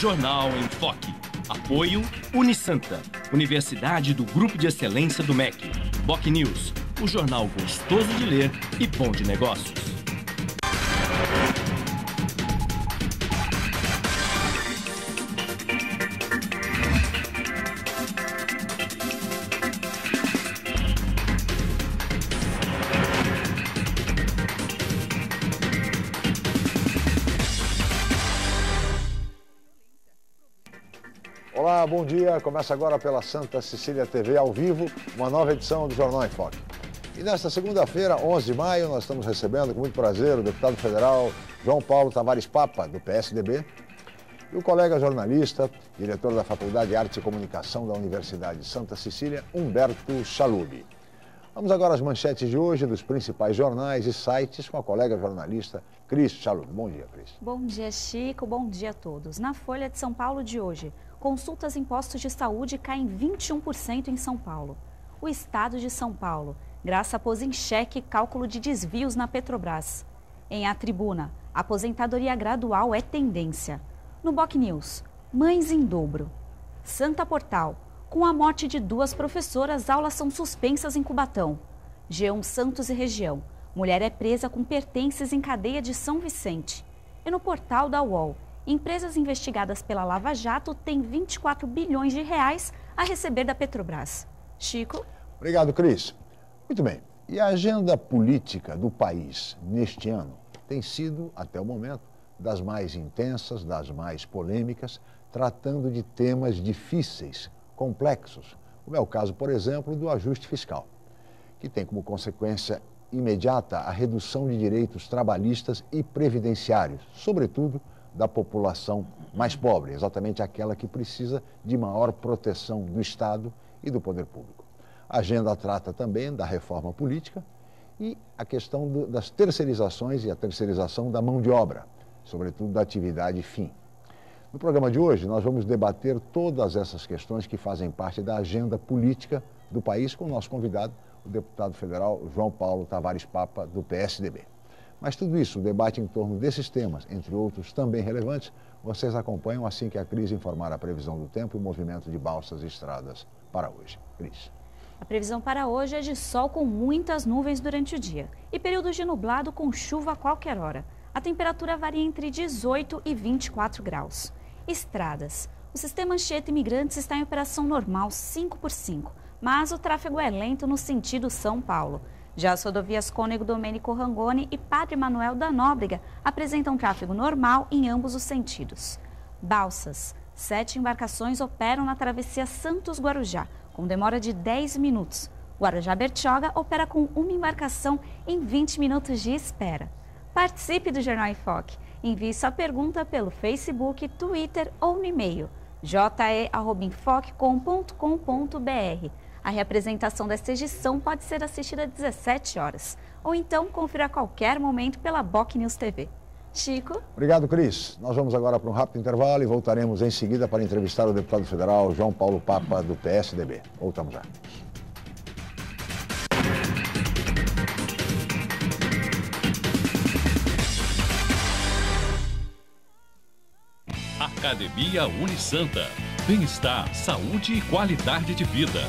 Jornal em Foque. Apoio Unisanta, Universidade do Grupo de Excelência do MEC. BocNews, o jornal gostoso de ler e bom de negócios. Olá, bom dia. Começa agora pela Santa Cecília TV ao vivo, uma nova edição do Jornal em Foque. E nesta segunda-feira, 11 de maio, nós estamos recebendo com muito prazer o deputado federal João Paulo Tavares Papa, do PSDB, e o colega jornalista, diretor da Faculdade de Arte e Comunicação da Universidade de Santa Cecília, Humberto Chalub. Vamos agora às manchetes de hoje dos principais jornais e sites com a colega jornalista Cris Chalub. Bom dia, Cris. Bom dia, Chico. Bom dia a todos. Na Folha de São Paulo de hoje, consultas em postos de saúde caem 21% em São Paulo. O Estado de São Paulo, Graça pôs em xeque cálculo de desvios na Petrobras. Em A Tribuna, aposentadoria gradual é tendência. No BocNews, mães em dobro. Santa Portal, com a morte de 2 professoras, aulas são suspensas em Cubatão. G1 Santos e região, mulher é presa com pertences em cadeia de São Vicente. E no portal da UOL, empresas investigadas pela Lava Jato têm 24 bilhões de reais a receber da Petrobras. Chico? Obrigado, Cris. Muito bem. E a agenda política do país neste ano tem sido, até o momento, das mais intensas, das mais polêmicas, tratando de temas difíceis, complexos, como é o caso, por exemplo, do ajuste fiscal, que tem como consequência imediata a redução de direitos trabalhistas e previdenciários, sobretudo da população mais pobre, exatamente aquela que precisa de maior proteção do Estado e do poder público. A agenda trata também da reforma política e a questão das terceirizações e a terceirização da mão de obra, sobretudo da atividade fim. No programa de hoje, nós vamos debater todas essas questões que fazem parte da agenda política do país com o nosso convidado, o deputado federal João Paulo Tavares Papa, do PSDB. Mas tudo isso, o debate em torno desses temas, entre outros também relevantes, vocês acompanham assim que a Cris informar a previsão do tempo e o movimento de balsas e estradas para hoje. Cris. A previsão para hoje é de sol com muitas nuvens durante o dia e períodos de nublado com chuva a qualquer hora. A temperatura varia entre 18 e 24 graus. Estradas. O sistema Anchieta Imigrantes está em operação normal 5x5, mas o tráfego é lento no sentido São Paulo. Já as rodovias Cônego Domênico Rangoni e Padre Manuel da Nóbrega apresentam tráfego normal em ambos os sentidos. Balsas. 7 embarcações operam na travessia Santos-Guarujá, com demora de 10 minutos. Guarujá-Bertioga opera com uma embarcação em 20 minutos de espera. Participe do Jornal em Foque. Envie sua pergunta pelo Facebook, Twitter ou no e-mail je@enfoquecom.com.br. A reapresentação desta edição pode ser assistida às 17 horas. Ou então confira a qualquer momento pela BocNews TV. Chico? Obrigado, Cris. Nós vamos agora para um rápido intervalo e voltaremos em seguida para entrevistar o deputado federal João Paulo Papa, do PSDB. Voltamos já. Academia Unisanta. Bem-estar, saúde e qualidade de vida.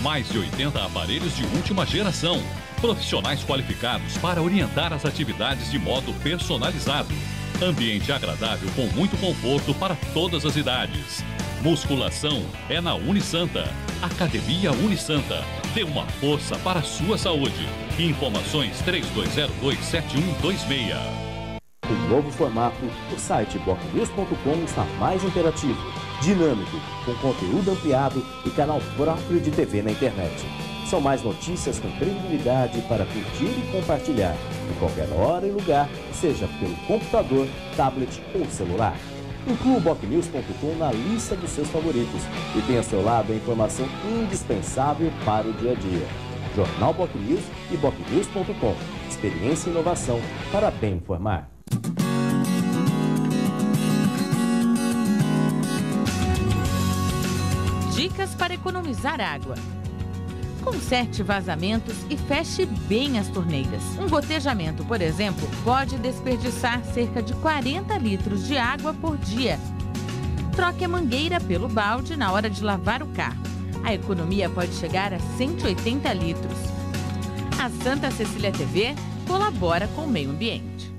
Mais de 80 aparelhos de última geração. Profissionais qualificados para orientar as atividades de modo personalizado. Ambiente agradável com muito conforto para todas as idades. Musculação é na Unisanta. Academia Unisanta. Dê uma força para a sua saúde. Informações 3202-7126. Em novo formato, o site BocNews.com está mais interativo, dinâmico, com conteúdo ampliado e canal próprio de TV na internet. São mais notícias com credibilidade para curtir e compartilhar, em qualquer hora e lugar, seja pelo computador, tablet ou celular. Inclua o BocNews.com na lista dos seus favoritos e tenha ao seu lado a informação indispensável para o dia a dia. Jornal BocNews e BocNews.com. Experiência e inovação para bem informar. Dicas para economizar água. Conserte vazamentos e feche bem as torneiras. Um gotejamento, por exemplo, pode desperdiçar cerca de 40 litros de água por dia. Troque a mangueira pelo balde na hora de lavar o carro. A economia pode chegar a 180 litros. A Santa Cecília TV colabora com o meio ambiente.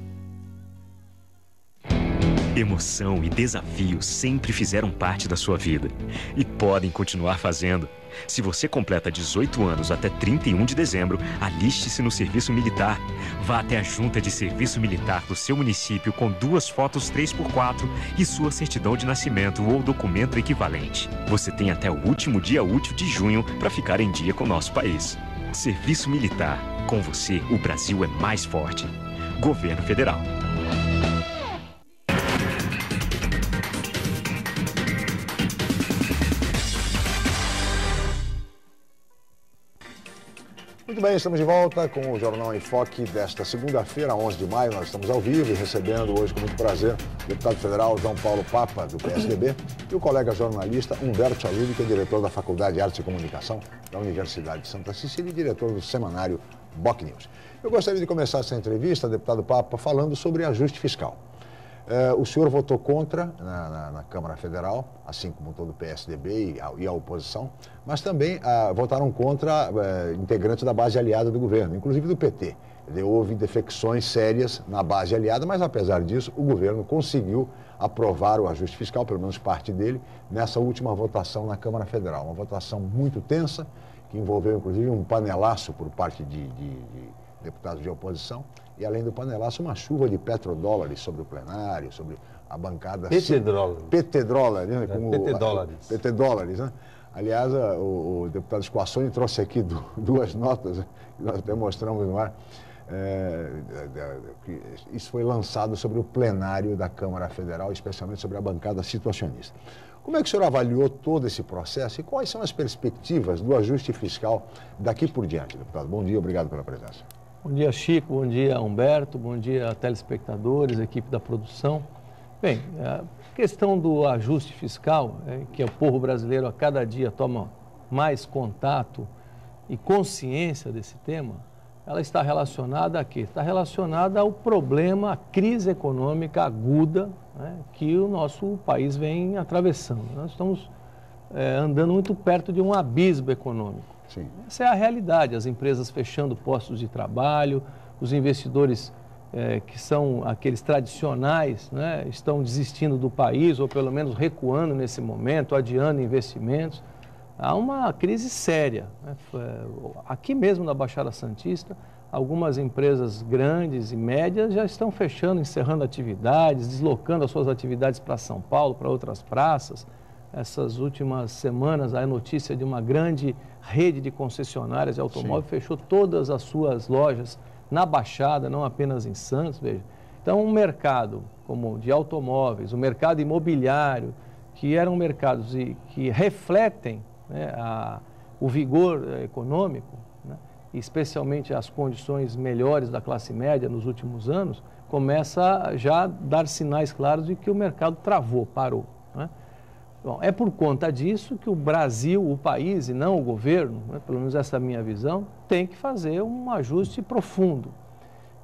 Emoção e desafio sempre fizeram parte da sua vida e podem continuar fazendo. Se você completa 18 anos até 31 de dezembro, aliste-se no Serviço Militar. Vá até a Junta de Serviço Militar do seu município com 2 fotos 3x4 e sua certidão de nascimento ou documento equivalente. Você tem até o último dia útil de junho para ficar em dia com o nosso país. Serviço Militar. Com você, o Brasil é mais forte. Governo Federal. Muito bem, estamos de volta com o Jornal em Foque desta segunda-feira, 11 de maio. Nós estamos ao vivo e recebendo hoje com muito prazer o deputado federal João Paulo Papa, do PSDB, e o colega jornalista Humberto Chalub, que é diretor da Faculdade de Artes e Comunicação da Universidade de Santa Cecília e diretor do semanário BocNews News. Eu gostaria de começar essa entrevista, deputado Papa, falando sobre ajuste fiscal. O senhor votou contra na Câmara Federal, assim como todo o PSDB e a oposição, mas também votaram contra integrantes da base aliada do governo, inclusive do PT. Houve defecções sérias na base aliada, mas apesar disso, o governo conseguiu aprovar o ajuste fiscal, pelo menos parte dele, nessa última votação na Câmara Federal. Uma votação muito tensa, que envolveu inclusive um panelaço por parte de deputados de oposição, e além do panelaço, uma chuva de petrodólares sobre o plenário, sobre a bancada... PT-dólares, né? PT-dólares, né? Aliás, o deputado Squassoni trouxe aqui duas notas, que nós até mostramos no ar, que isso foi lançado sobre o plenário da Câmara Federal, especialmente sobre a bancada situacionista. Como é que o senhor avaliou todo esse processo e quais são as perspectivas do ajuste fiscal daqui por diante, deputado? Bom dia, obrigado pela presença. Bom dia, Chico, bom dia, Humberto, bom dia, telespectadores, equipe da produção. Bem, a questão do ajuste fiscal, que o povo brasileiro a cada dia toma mais contato e consciência desse tema, ela está relacionada a quê? Está relacionada ao problema, à crise econômica aguda, né, que o nosso país vem atravessando. Nós estamos andando muito perto de um abismo econômico. Sim. Essa é a realidade, as empresas fechando postos de trabalho, os investidores que são aqueles tradicionais, né, estão desistindo do país ou pelo menos recuando nesse momento, adiando investimentos. Há uma crise séria, né? Aqui mesmo na Baixada Santista, algumas empresas grandes e médias já estão fechando, encerrando atividades, deslocando as suas atividades para São Paulo, para outras praças. Essas últimas semanas, a notícia de uma grande rede de concessionárias de automóvel fechou todas as suas lojas na Baixada, não apenas em Santos, veja. Então, um mercado como de automóveis, o mercado imobiliário, que eram mercados que refletem, né, o vigor econômico, né, especialmente as condições melhores da classe média nos últimos anos, começa já a dar sinais claros de que o mercado travou, parou, né? Bom, é por conta disso que o Brasil, o país e não o governo, né, pelo menos essa é a minha visão, tem que fazer um ajuste profundo.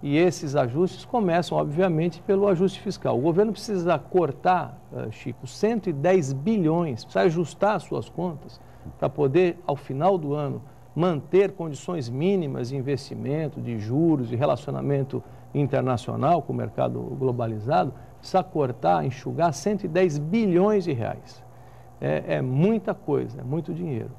E esses ajustes começam, obviamente, pelo ajuste fiscal. O governo precisa cortar, Chico, 110 bilhões, precisa ajustar as suas contas para poder, ao final do ano, manter condições mínimas de investimento, de juros, de relacionamento internacional com o mercado globalizado, precisa cortar, enxugar 110 bilhões de reais. É muita coisa, é muito dinheiro.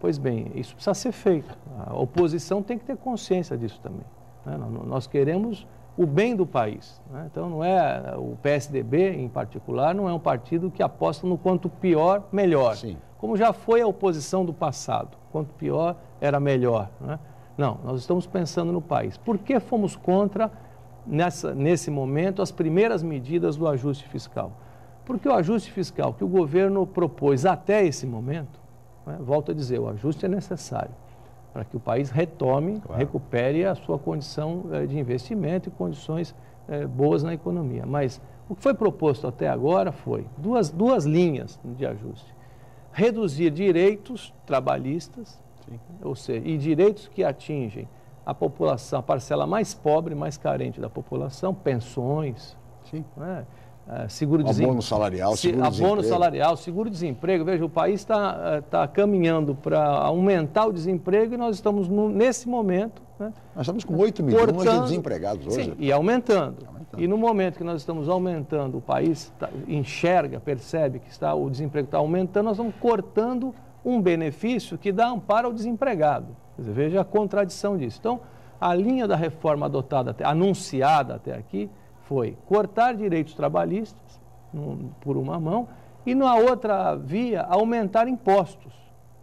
Pois bem, isso precisa ser feito. A oposição tem que ter consciência disso também, né? Nós queremos o bem do país, né? Então, não é o PSDB, em particular, não é um partido que aposta no quanto pior, melhor. Sim. Como já foi a oposição do passado. Quanto pior, era melhor, né? Não, nós estamos pensando no país. Por que fomos contra, nesse momento, as primeiras medidas do ajuste fiscal? Porque o ajuste fiscal que o governo propôs até esse momento, né, volto a dizer, o ajuste é necessário para que o país retome, recupere a sua condição de investimento e condições boas na economia. Mas o que foi proposto até agora foi duas linhas de ajuste. Reduzir direitos trabalhistas, ou seja, e direitos que atingem a população, a parcela mais pobre, mais carente da população, pensões, né? seguro-desemprego. Abono salarial, seguro-desemprego. Abono salarial, seguro-desemprego. Veja, o país está caminhando para aumentar o desemprego e nós estamos, nesse momento... Né, nós estamos com 8 milhões de desempregados hoje. Sim, e aumentando. E no momento que nós estamos aumentando, o país enxerga, percebe que o desemprego está aumentando, nós estamos cortando um benefício que dá amparo ao desempregado. Quer dizer, veja a contradição disso. Então, a linha da reforma adotada, anunciada até aqui, foi cortar direitos trabalhistas, por uma mão, e na outra via, aumentar impostos.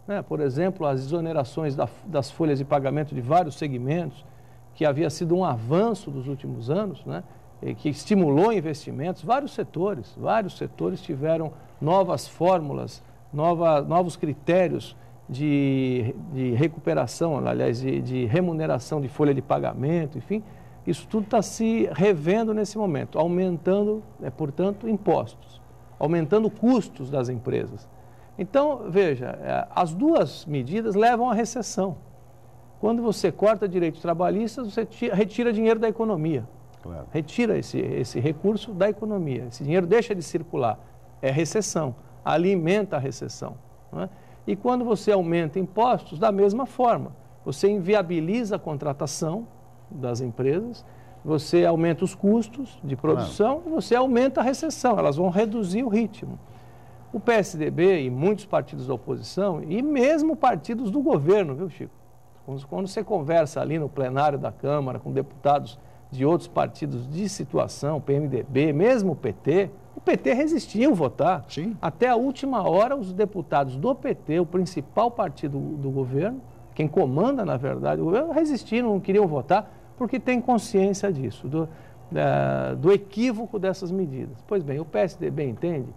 Né? Por exemplo, as exonerações das folhas de pagamento de vários segmentos, que havia sido um avanço dos últimos anos, né? Que estimulou investimentos. Vários setores tiveram novas fórmulas, novos critérios de recuperação, aliás, de remuneração de folha de pagamento, enfim. Isso tudo está se revendo nesse momento, aumentando, portanto, impostos, aumentando custos das empresas. Então, veja, as duas medidas levam à recessão. Quando você corta direitos trabalhistas, você retira dinheiro da economia. Claro. Retira esse recurso da economia. Esse dinheiro deixa de circular. É recessão, alimenta a recessão. Não é? E quando você aumenta impostos, da mesma forma, você inviabiliza a contratação das empresas, você aumenta os custos de produção e você aumenta a recessão, elas vão reduzir o ritmo. O PSDB e muitos partidos da oposição, e mesmo partidos do governo, viu, Chico? Quando você conversa ali no plenário da Câmara com deputados de outros partidos de situação, PMDB, mesmo o PT resistiu a votar. Sim. Até a última hora, os deputados do PT, o principal partido do governo, quem comanda, na verdade, o governo, resistiram, não queriam votar, porque tem consciência disso, do equívoco dessas medidas. Pois bem, o PSDB entende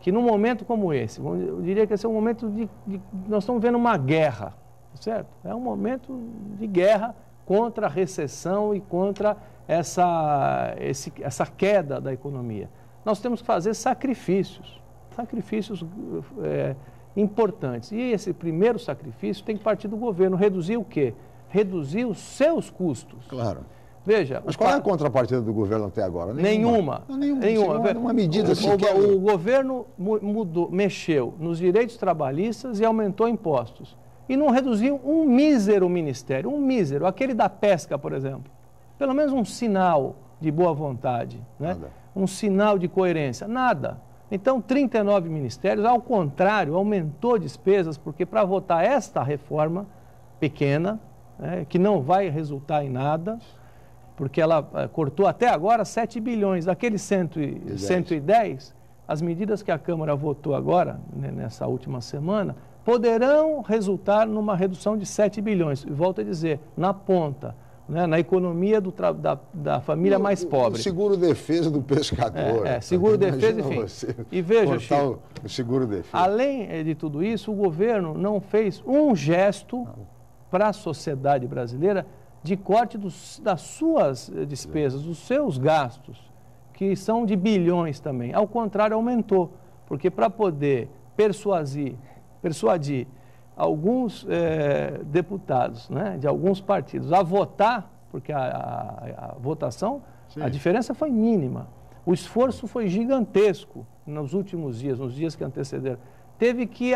que num momento como esse, eu diria que esse é um momento nós estamos vendo uma guerra, certo? É um momento de guerra contra a recessão e contra essa queda da economia. Nós temos que fazer sacrifícios importantes. E esse primeiro sacrifício tem que partir do governo. Reduzir o quê? Reduzir os seus custos. Claro. Veja... Mas qual é a contrapartida do governo até agora? Nenhuma. Uma medida sequer. O governo mexeu nos direitos trabalhistas e aumentou impostos. E não reduziu um mísero ministério, aquele da pesca, por exemplo. Pelo menos um sinal de boa vontade, né? Um sinal de coerência. Nada. Então, 39 ministérios, ao contrário, aumentou despesas, porque para votar esta reforma pequena, né, que não vai resultar em nada, porque ela cortou até agora 7 bilhões. Daqueles 110, as medidas que a Câmara votou agora, né, nessa última semana, poderão resultar numa redução de 7 bilhões. E volto a dizer, na ponta, né, na economia da família mais pobre. O seguro-defesa do pescador. Seguro-defesa, enfim. E veja, Chico, o seguro-defesa. Além de tudo isso, o governo não fez um gesto para a sociedade brasileira de corte das suas despesas, dos seus gastos, que são de bilhões também. Ao contrário, aumentou, porque para poder persuadir alguns deputados, né, de alguns partidos a votar, porque a votação, a diferença foi mínima. O esforço foi gigantesco nos últimos dias, nos dias que antecederam. Teve que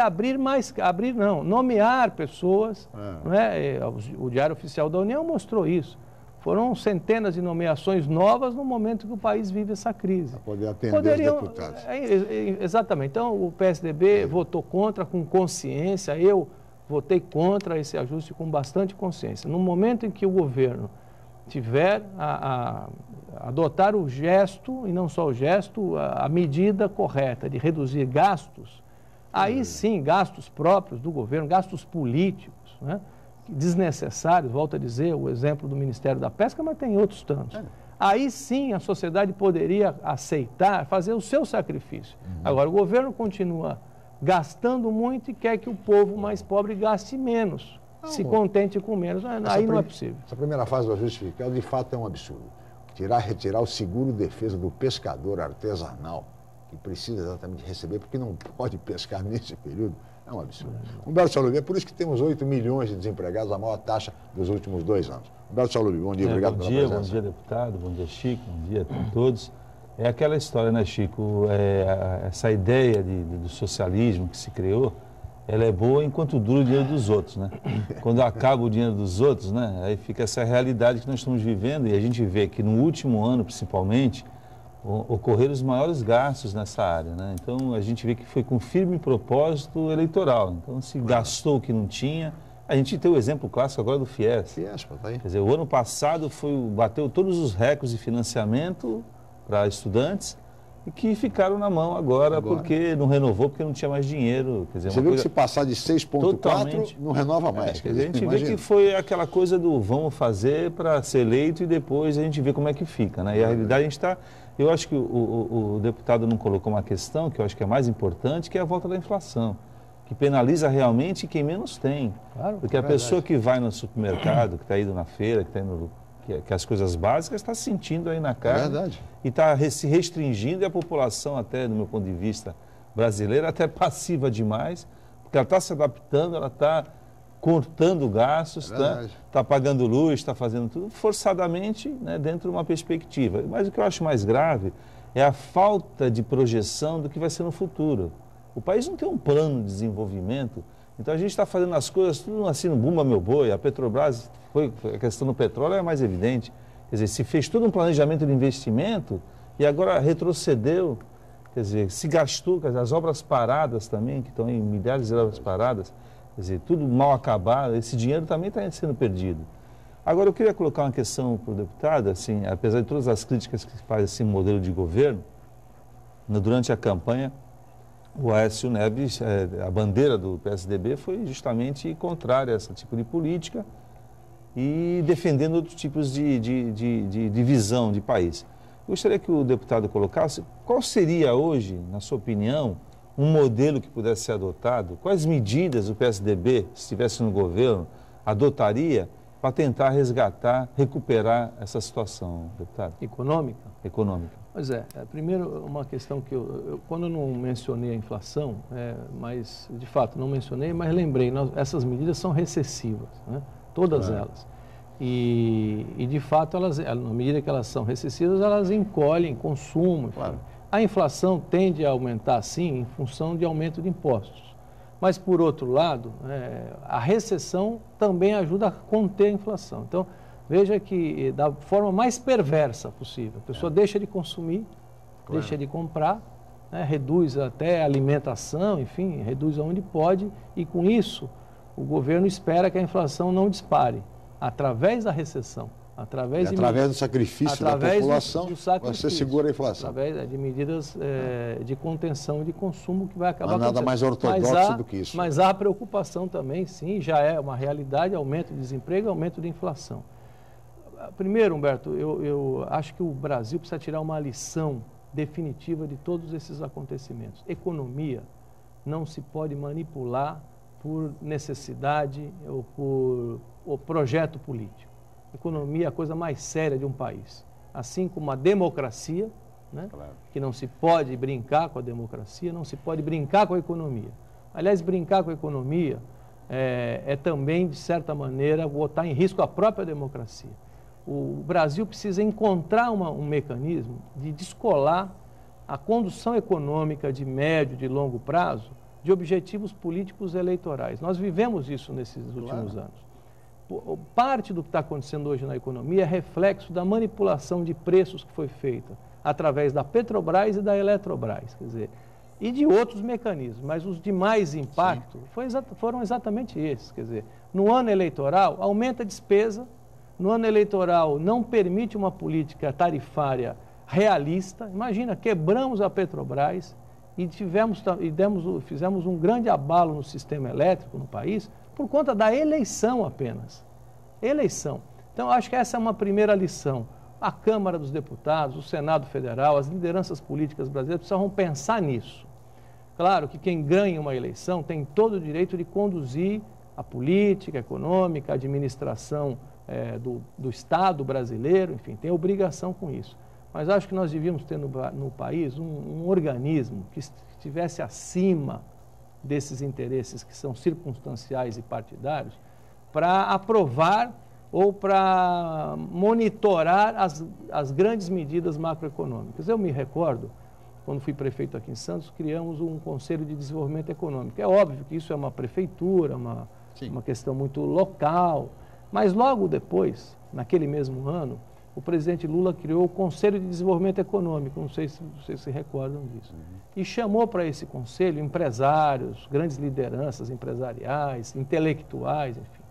nomear pessoas. Né? O Diário Oficial da União mostrou isso. Foram centenas de nomeações novas no momento que o país vive essa crise. Para poder atender os deputados. Exatamente. Então, o PSDB votou contra com consciência, eu votei contra esse ajuste com bastante consciência. No momento em que o governo tiver a adotar o gesto, e não só o gesto, a medida correta de reduzir gastos, aí sim, gastos próprios do governo, gastos políticos, né? Desnecessários, volto a dizer, o exemplo do Ministério da Pesca, mas tem outros tantos. Aí sim a sociedade poderia aceitar, fazer o seu sacrifício. Agora, o governo continua gastando muito e quer que o povo mais pobre gaste menos, se contente com menos. Aí não é possível. Essa primeira fase do ajuste fiscal, de fato, é um absurdo. Retirar o seguro-defesa do pescador artesanal, que precisa exatamente receber, porque não pode pescar nesse período, é um absurdo. Humberto Chalubi, é por isso que temos 8 milhões de desempregados, a maior taxa dos últimos 2 anos. Humberto Chalubi, bom dia, obrigado pela presença. Bom dia, deputado, bom dia, Chico, bom dia a todos. É aquela história, né, Chico? Essa ideia do socialismo que se criou, ela é boa enquanto dura o dinheiro dos outros, né? Quando acaba o dinheiro dos outros, né? Aí fica essa realidade que nós estamos vivendo, e a gente vê que no último ano, principalmente, ocorreram os maiores gastos nessa área, né? Então, a gente vê que foi com firme propósito eleitoral. Então, se gastou o que não tinha. A gente tem o exemplo clássico agora do Fiesp. Fiesp, tá aí. Quer dizer, o ano passado bateu todos os recordes de financiamento para estudantes e que ficaram na mão agora porque não renovou, porque não tinha mais dinheiro. Quer dizer, você viu que se passar de 6,4 não renova mais. Quer dizer, a gente vê que foi aquela coisa do vamos fazer para ser eleito e depois a gente vê como é que fica, né? E a realidade a gente está... Eu acho que o deputado não colocou uma questão que eu acho que é mais importante, que é a volta da inflação, que penaliza realmente quem menos tem. Claro, porque a pessoa que vai no supermercado, que está indo na feira, que as coisas básicas, está sentindo aí na carne e está se restringindo, e a população até, do meu ponto de vista brasileira, até passiva demais, porque ela está se adaptando, ela está cortando gastos, está pagando luz, está fazendo tudo forçadamente, né, dentro de uma perspectiva. Mas o que eu acho mais grave é a falta de projeção do que vai ser no futuro. O país não tem um plano de desenvolvimento, então a gente está fazendo as coisas tudo assim no bumba meu boi. A Petrobras, a questão do petróleo é mais evidente. Quer dizer, se fez todo um planejamento de investimento e agora retrocedeu, quer dizer, se gastou, quer dizer, as obras paradas também, que estão em milhares de obras paradas, quer dizer, tudo mal acabado, esse dinheiro também está sendo perdido. Agora, eu queria colocar uma questão para o deputado, assim, apesar de todas as críticas que faz esse modelo de governo, durante a campanha, o Aécio Neves, a bandeira do PSDB foi justamente contrária a esse tipo de política e defendendo outros tipos de visão de país. Eu gostaria que o deputado colocasse qual seria hoje, na sua opinião, um modelo que pudesse ser adotado, quais medidas o PSDB, se estivesse no governo, adotaria para tentar resgatar, recuperar essa situação, deputado? Econômica? Econômica. Pois é, primeiro uma questão que quando eu não mencionei a inflação, mas de fato não mencionei, mas lembrei, essas medidas são recessivas, né? Todas elas. E de fato, elas, na medida que elas são recessivas, elas encolhem consumo. Enfim. A inflação tende a aumentar, sim, em função de aumento de impostos. Mas, por outro lado, a recessão também ajuda a conter a inflação. Então, veja que da forma mais perversa possível, a pessoa deixa de consumir, deixa de comprar, né, reduz até a alimentação, enfim, reduz aonde pode, e com isso o governo espera que a inflação não dispare, através da recessão, através do sacrifício da população, você segura a inflação. Através de medidas de contenção e de consumo que vai acabar acontecendo. Nada mais ortodoxo do que isso. Mas há preocupação também, sim, já é uma realidade, aumento de desemprego, aumento de inflação. Primeiro, Humberto, eu acho que o Brasil precisa tirar uma lição definitiva de todos esses acontecimentos. Economia não se pode manipular por necessidade ou por projeto político. Economia é a coisa mais séria de um país. Assim como a democracia, né, que não se pode brincar com a democracia, não se pode brincar com a economia. Aliás, brincar com a economia é também, de certa maneira, botar em risco a própria democracia. O Brasil precisa encontrar um mecanismo de descolar a condução econômica de médio, de longo prazo, de objetivos políticos eleitorais. Nós vivemos isso nesses últimos anos. Parte do que está acontecendo hoje na economia é reflexo da manipulação de preços que foi feita através da Petrobras e da Eletrobras, quer dizer, e de outros mecanismos, mas os de mais impacto foram exatamente esses, quer dizer, no ano eleitoral aumenta a despesa. No ano eleitoral não permite uma política tarifária realista. Imagina, quebramos a Petrobras e fizemos um grande abalo no sistema elétrico no país por conta da eleição apenas. Eleição. Então, acho que essa é uma primeira lição. A Câmara dos Deputados, o Senado Federal, as lideranças políticas brasileiras precisam pensar nisso. Claro que quem ganha uma eleição tem todo o direito de conduzir a política econômica, a administração do Estado brasileiro, enfim, tem obrigação com isso. Mas acho que nós devíamos ter no país um organismo que estivesse acima desses interesses que são circunstanciais e partidários para aprovar ou para monitorar as grandes medidas macroeconômicas. Eu me recordo, quando fui prefeito aqui em Santos, criamos um Conselho de Desenvolvimento Econômico. É óbvio que isso é uma prefeitura, uma questão muito local, mas logo depois, naquele mesmo ano, o presidente Lula criou o Conselho de Desenvolvimento Econômico, não sei se vocês se recordam disso, e chamou para esse conselho empresários, grandes lideranças empresariais, intelectuais, enfim.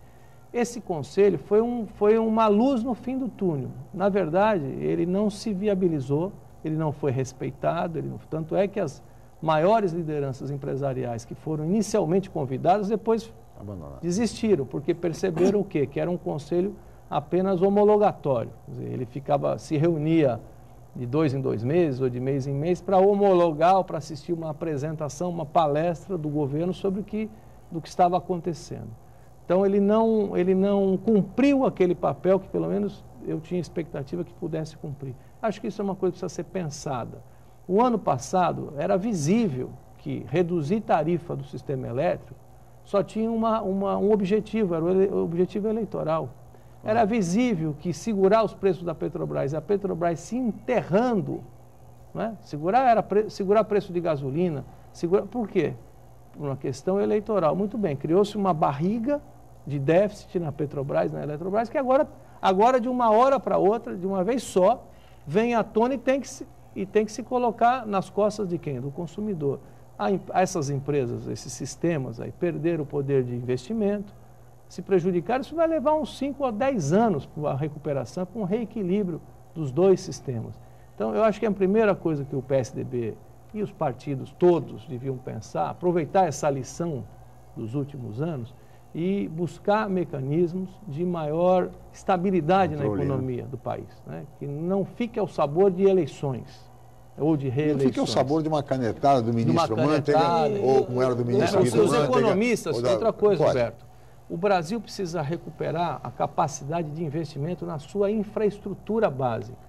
Esse conselho foi uma luz no fim do túnel. Na verdade, ele não se viabilizou, ele não foi respeitado, tanto é que as maiores lideranças empresariais que foram inicialmente convidadas, depois desistiram, porque perceberam o quê? Que era um conselho apenas homologatório. Quer dizer, ele se reunia de 2 em 2 meses ou de mês em mês para homologar ou para assistir uma apresentação, uma palestra do governo sobre do que estava acontecendo. Então ele não cumpriu aquele papel que pelo menos eu tinha expectativa que pudesse cumprir. Acho que isso é uma coisa que precisa ser pensada. O ano passado era visível que reduzir tarifa do sistema elétrico só tinha um objetivo, era o objetivo eleitoral. Era visível que segurar os preços da Petrobras, a Petrobras se enterrando, né? Segurar preço de gasolina, por quê? Por uma questão eleitoral. Muito bem, criou-se uma barriga de déficit na Petrobras, na Eletrobras, que agora de uma hora para outra, de uma vez só, vem à tona e tem que se colocar nas costas de quem? Do consumidor. Essas empresas, esses sistemas aí, perderam o poder de investimento, se prejudicar, isso vai levar uns 5 a 10 anos para a recuperação, para um reequilíbrio dos dois sistemas. Então, eu acho que a primeira coisa que o PSDB e os partidos todos deviam pensar, aproveitar essa lição dos últimos anos e buscar mecanismos de maior estabilidade na economia do país, né? Que não fique ao sabor de eleições ou de reeleições. Não fique ao sabor de uma canetada do ministro Manteiga ou como era do ministro Guido Manteiga. Os economistas, outra coisa, Roberto. O Brasil precisa recuperar a capacidade de investimento na sua infraestrutura básica.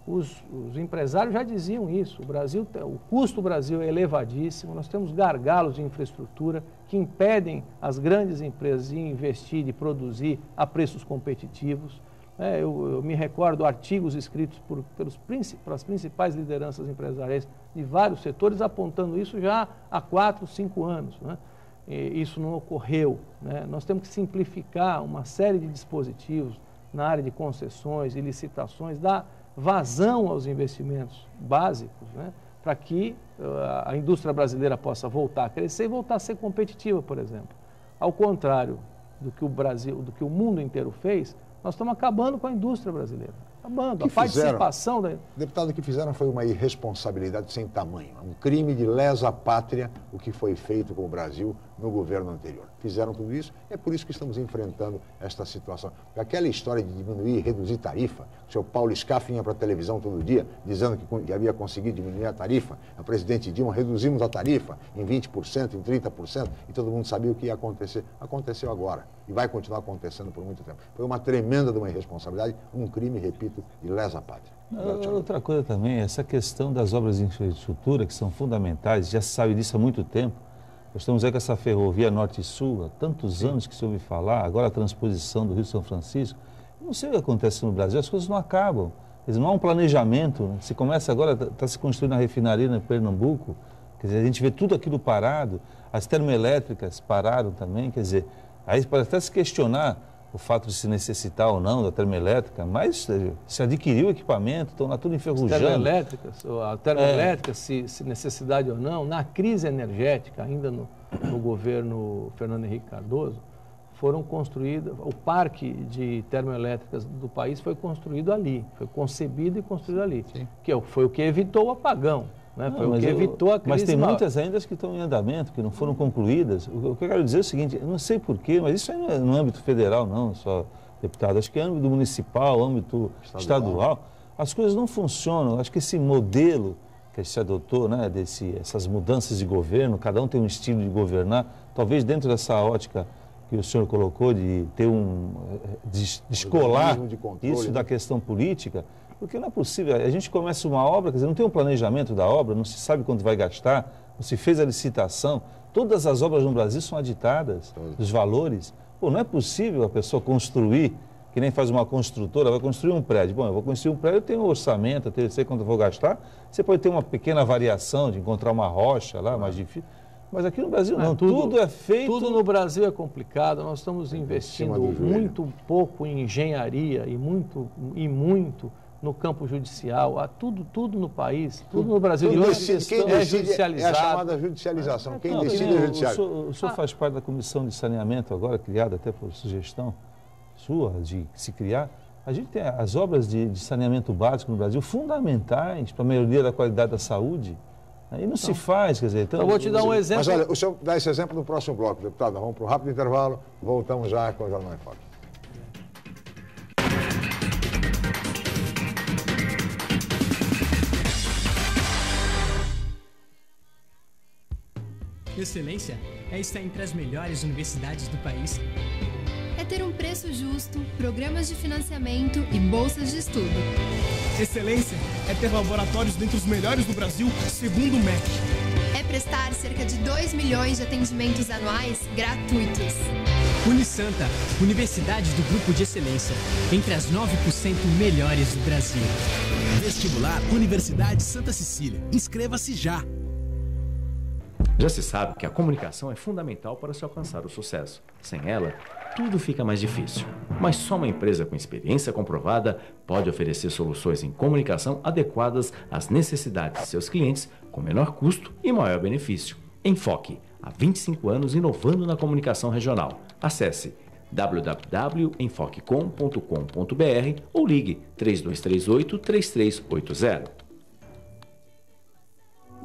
Os empresários já diziam isso. O custo do Brasil é elevadíssimo, nós temos gargalos de infraestrutura que impedem as grandes empresas de investir, de produzir a preços competitivos. Eu me recordo artigos escritos pelas principais lideranças empresariais de vários setores apontando isso já há 4, 5 anos, né? Isso não ocorreu, né? Nós temos que simplificar uma série de dispositivos na área de concessões e licitações, dar vazão aos investimentos básicos, né? Para que a indústria brasileira possa voltar a crescer e voltar a ser competitiva, por exemplo. Ao contrário do que o mundo inteiro fez, nós estamos acabando com a indústria brasileira. Acabando. A participação da... Deputado, o que fizeram foi uma irresponsabilidade sem tamanho. Um crime de lesa pátria, o que foi feito com o Brasil no governo anterior. Fizeram tudo isso, é por isso que estamos enfrentando esta situação. Porque aquela história de diminuir e reduzir tarifa, o senhor Paulo Scaff vinha para a televisão todo dia dizendo que havia conseguido diminuir a tarifa. A presidente Dilma, reduzimos a tarifa em 20%, em 30%, e todo mundo sabia o que ia acontecer. Aconteceu agora e vai continuar acontecendo por muito tempo. Foi uma tremenda de uma irresponsabilidade, um crime, repito, de lesa pátria. Outra coisa também, essa questão das obras de infraestrutura, que são fundamentais, já se sabe disso há muito tempo. Nós estamos aí com essa ferrovia norte e sul, há tantos anos que se ouve falar, agora a transposição do Rio São Francisco. Eu não sei o que acontece no Brasil, as coisas não acabam. Quer dizer, não há um planejamento, né? Se começa agora, está se construindo a refinaria em Pernambuco, quer dizer, a gente vê tudo aquilo parado, as termoelétricas pararam também, quer dizer, aí pode até se questionar o fato de se necessitar ou não da termoelétrica, mas se adquiriu o equipamento, estão lá tudo enferrujando. A termoelétrica, se necessidade ou não, na crise energética, ainda no governo Fernando Henrique Cardoso, foram construídas, o parque de termoelétricas do país foi construído ali, foi concebido e construído ali, que foi o que evitou o apagão. Né? Foi o que evitou a crise. Mas tem muitas ainda que estão em andamento, que não foram concluídas. O que eu quero dizer é o seguinte, eu não sei porquê, mas isso aí não é no âmbito federal não, só deputado, acho que é âmbito municipal, âmbito estadual. As coisas não funcionam, acho que esse modelo que se adotou, né, essas mudanças de governo, cada um tem um estilo de governar, talvez dentro dessa ótica que o senhor colocou de ter descolar isso da questão política, porque não é possível, a gente começa uma obra, quer dizer, não tem um planejamento da obra, não se sabe quanto vai gastar, não se fez a licitação, todas as obras no Brasil são aditadas, os valores. Pô, não é possível a pessoa construir, que nem faz uma construtora, vai construir um prédio. Bom, eu vou construir um prédio, eu tenho um orçamento, eu sei quanto eu vou gastar. Você pode ter uma pequena variação de encontrar uma rocha lá, mais difícil. Mas aqui no Brasil não, tudo é feito... Tudo no Brasil é complicado, nós estamos investindo muito pouco em engenharia e muito no campo judicial, há tudo no país, tudo no Brasil. Quem hoje decide judicializado. É a chamada judicialização. Quem decide é o judiciário. O senhor faz parte da comissão de saneamento agora, criada até por sugestão sua de se criar. A gente tem as obras de saneamento básico no Brasil fundamentais para a melhoria da qualidade da saúde. Aí não se faz, quer dizer... Então, eu vou te dar um exemplo... Mas olha, o senhor dá esse exemplo no próximo bloco, deputado. Vamos para um rápido intervalo, voltamos já com o Jornal em Foque. Excelência é estar entre as melhores universidades do país. É ter um preço justo, programas de financiamento e bolsas de estudo. Excelência é ter laboratórios dentre os melhores do Brasil, segundo o MEC. É prestar cerca de 2 milhões de atendimentos anuais gratuitos. Unisanta, Universidade do Grupo de Excelência, entre as 9% melhores do Brasil. Vestibular Universidade Santa Cecília. Inscreva-se já! Já se sabe que a comunicação é fundamental para se alcançar o sucesso. Sem ela, tudo fica mais difícil. Mas só uma empresa com experiência comprovada pode oferecer soluções em comunicação adequadas às necessidades de seus clientes, com menor custo e maior benefício. Enfoque, há 25 anos inovando na comunicação regional. Acesse www.enfoquecom.com.br ou ligue 3238-3380.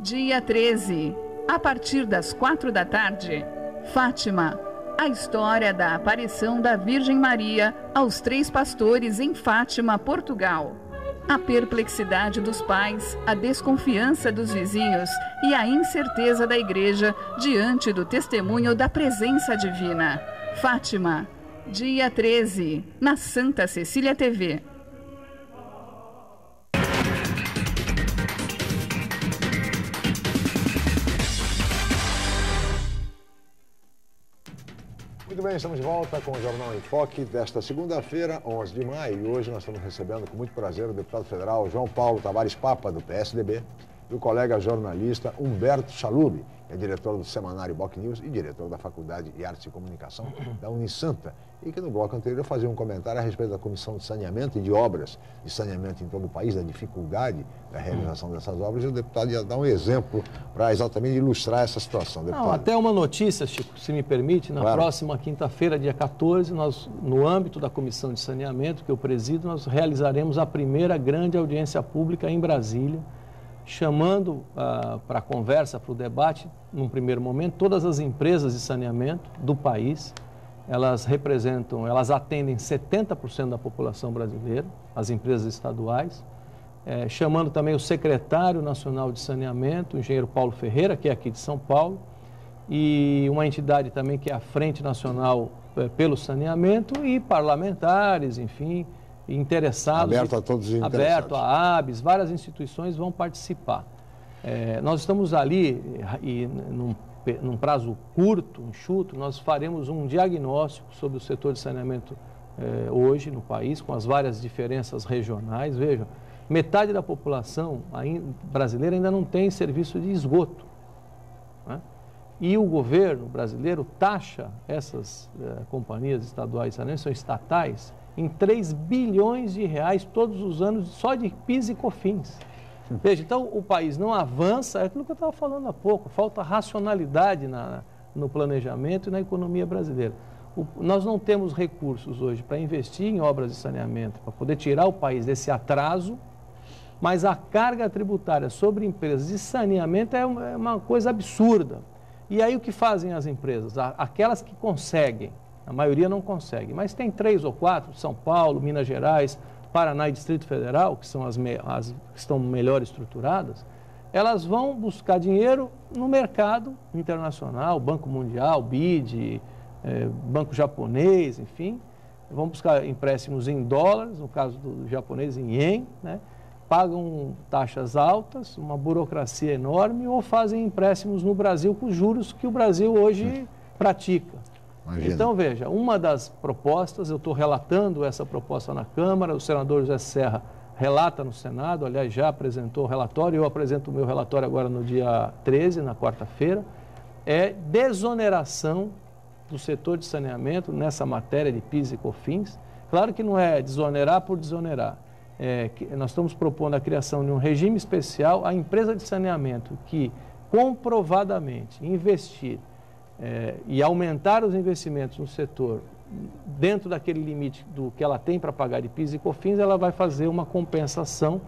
Dia 13. A partir das 4 da tarde, Fátima, a história da aparição da Virgem Maria aos 3 pastores em Fátima, Portugal. A perplexidade dos pais, a desconfiança dos vizinhos e a incerteza da igreja diante do testemunho da presença divina. Fátima, dia 13, na Santa Cecília TV. Muito bem, estamos de volta com o Jornal em Foque desta segunda-feira, 11 de maio. E hoje nós estamos recebendo com muito prazer o deputado federal João Paulo Tavares Papa, do PSDB, e o colega jornalista Humberto Chalub, que é diretor do semanário Boc News e diretor da Faculdade de Artes e Comunicação da Unisanta, e que no bloco anterior fazia um comentário a respeito da Comissão de Saneamento e de obras de saneamento em todo o país, da dificuldade da realização dessas obras, e o deputado ia dar um exemplo para exatamente ilustrar essa situação. Não, até uma notícia, Chico, se me permite, na próxima quinta-feira, dia 14, nós, no âmbito da Comissão de Saneamento, que eu presido, nós realizaremos a primeira grande audiência pública em Brasília, chamando para a conversa, para o debate, num primeiro momento, todas as empresas de saneamento do país. Elas atendem 70% da população brasileira, as empresas estaduais, chamando também o secretário nacional de saneamento, o engenheiro Paulo Ferreira, que é aqui de São Paulo, e uma entidade também que é a Frente Nacional pelo Saneamento, e parlamentares, enfim, interessados. Aberto a todos os interessados. Aberto a ABS, várias instituições vão participar. Nós estamos ali, e num prazo curto, enxuto, nós faremos um diagnóstico sobre o setor de saneamento hoje no país, com as várias diferenças regionais. Veja, metade da população brasileira ainda não tem serviço de esgoto, né? E o governo brasileiro taxa essas companhias estaduais de saneamento, são estatais, em 3 bilhões de reais todos os anos só de PIS e COFINS. Veja, então o país não avança, é aquilo que eu estava falando há pouco, falta racionalidade no planejamento e na economia brasileira. Nós não temos recursos hoje para investir em obras de saneamento, para poder tirar o país desse atraso, mas a carga tributária sobre empresas de saneamento é uma coisa absurda. E aí o que fazem as empresas? Aquelas que conseguem, a maioria não consegue, mas tem 3 ou 4, São Paulo, Minas Gerais, Paraná e Distrito Federal, que são as que estão melhor estruturadas, elas vão buscar dinheiro no mercado internacional, Banco Mundial, BID, Banco Japonês, enfim, vão buscar empréstimos em dólares, no caso do japonês em ien, né? Pagam taxas altas, uma burocracia enorme, ou fazem empréstimos no Brasil com juros que o Brasil hoje pratica. Imagina. Então, veja, uma das propostas, eu estou relatando essa proposta na Câmara, o senador José Serra relata no Senado, aliás, já apresentou o relatório, eu apresento o meu relatório agora no dia 13, na quarta-feira, é desoneração do setor de saneamento nessa matéria de PIS e COFINS. Claro que não é desonerar por desonerar. Nós estamos propondo a criação de um regime especial à empresa de saneamento que comprovadamente investir e aumentar os investimentos no setor dentro daquele limite do que ela tem para pagar de PIS e COFINS, ela vai fazer uma compensação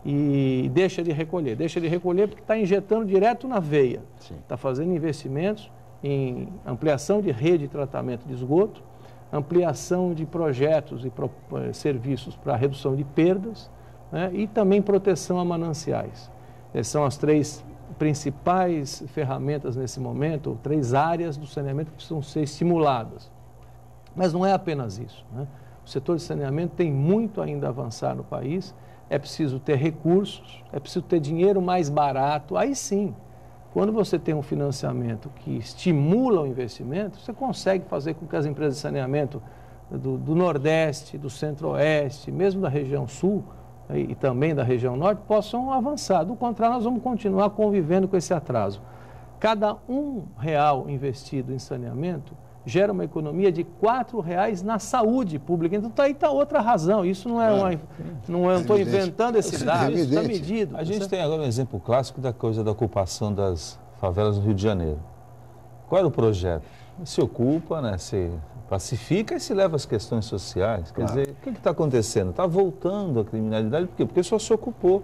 e deixa de recolher. Deixa de recolher porque está injetando direto na veia. Está fazendo investimentos em ampliação de rede de tratamento de esgoto, ampliação de projetos e serviços para redução de perdas, né, e também proteção a mananciais. Essas são as 3 principais ferramentas nesse momento, 3 áreas do saneamento que precisam ser estimuladas. Mas não é apenas isso, né? O setor de saneamento tem muito ainda a avançar no país, é preciso ter recursos, é preciso ter dinheiro mais barato. Aí sim, quando você tem um financiamento que estimula o investimento, você consegue fazer com que as empresas de saneamento do Nordeste, do Centro-Oeste, mesmo da região Sul e também da região Norte, possam avançar. Do contrário, nós vamos continuar convivendo com esse atraso. Cada R$1 investido em saneamento gera uma economia de R$4 na saúde pública. Então, aí está outra razão. Isso não é não estou inventando esse dado, isso está medido. A gente tem agora um exemplo clássico da coisa da ocupação das favelas no Rio de Janeiro. Qual era o projeto? Se ocupa, né, se pacifica e se leva às questões sociais. Quer dizer, o que está acontecendo? Está voltando a criminalidade, por quê? Porque só se ocupou.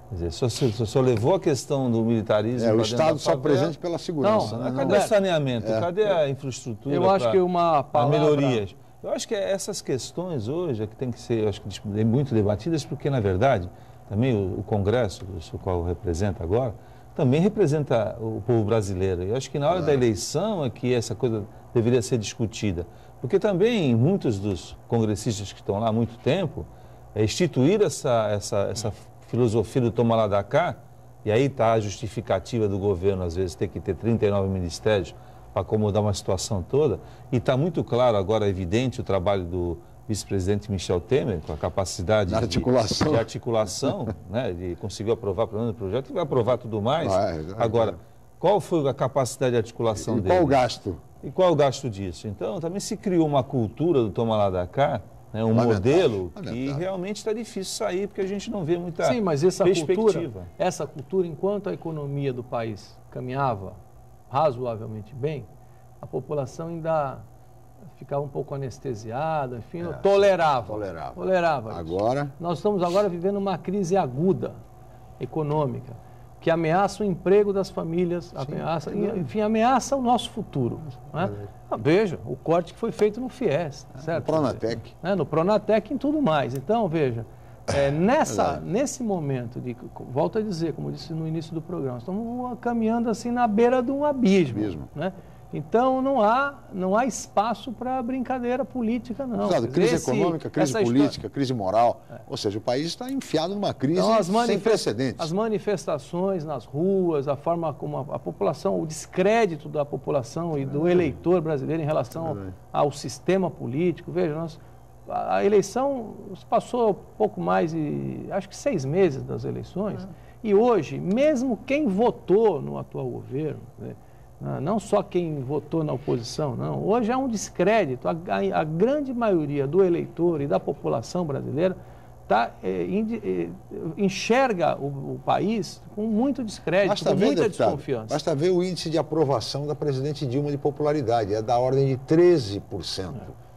Quer dizer, só levou a questão do militarismo. O Estado só presente pela segurança. Não, cadê o saneamento? Cadê a infraestrutura? Eu acho que uma palavra... melhorias. Eu acho que essas questões hoje é que tem que ser, eu acho que muito debatidas, porque, na verdade, também o Congresso, o qual representa agora, também representa o povo brasileiro. Eu acho que na hora da eleição é que essa coisa deveria ser discutida. Porque também muitos dos congressistas que estão lá há muito tempo instituíram essa filosofia do toma lá da cá, e aí está a justificativa do governo, às vezes, ter que ter 39 ministérios para acomodar uma situação toda, e está muito claro agora, evidente, o trabalho do vice-presidente Michel Temer, com a capacidade de articulação, né, de conseguir aprovar pelo menos o projeto, e vai aprovar tudo mais. Agora, qual foi a capacidade de articulação dele? E qual o gasto? E qual o gasto disso? Então, também se criou uma cultura do toma lá da cá, né, um modelo que realmente está difícil sair, porque a gente não vê muita perspectiva. Sim, mas essa cultura, enquanto a economia do país caminhava razoavelmente bem, a população ainda ficava um pouco anestesiada, enfim, tolerava. Agora? Nós estamos agora vivendo uma crise aguda, econômica, que ameaça o emprego das famílias, ameaça o nosso futuro. Né? Veja, o corte que foi feito no FIES, certo? No Pronatec. No Pronatec e em tudo mais. Então, veja, nesse momento, volto a dizer, como eu disse no início do programa, estamos caminhando assim na beira de um abismo. Né? Então, não há espaço para brincadeira política, não. Claro, crise econômica, crise política, crise moral. Ou seja, o país está enfiado numa crise sem precedentes. As manifestações nas ruas, a forma como a população, o descrédito da população e do eleitor brasileiro em relação ao sistema político. Veja, a eleição passou pouco mais de, acho que 6 meses das eleições. E hoje, mesmo quem votou no atual governo, né, não só quem votou na oposição, não. Hoje há um descrédito. A grande maioria do eleitor e da população brasileira enxerga o país com muito descrédito, com muita desconfiança. Basta ver o índice de aprovação da presidente Dilma de popularidade. É da ordem de 13%.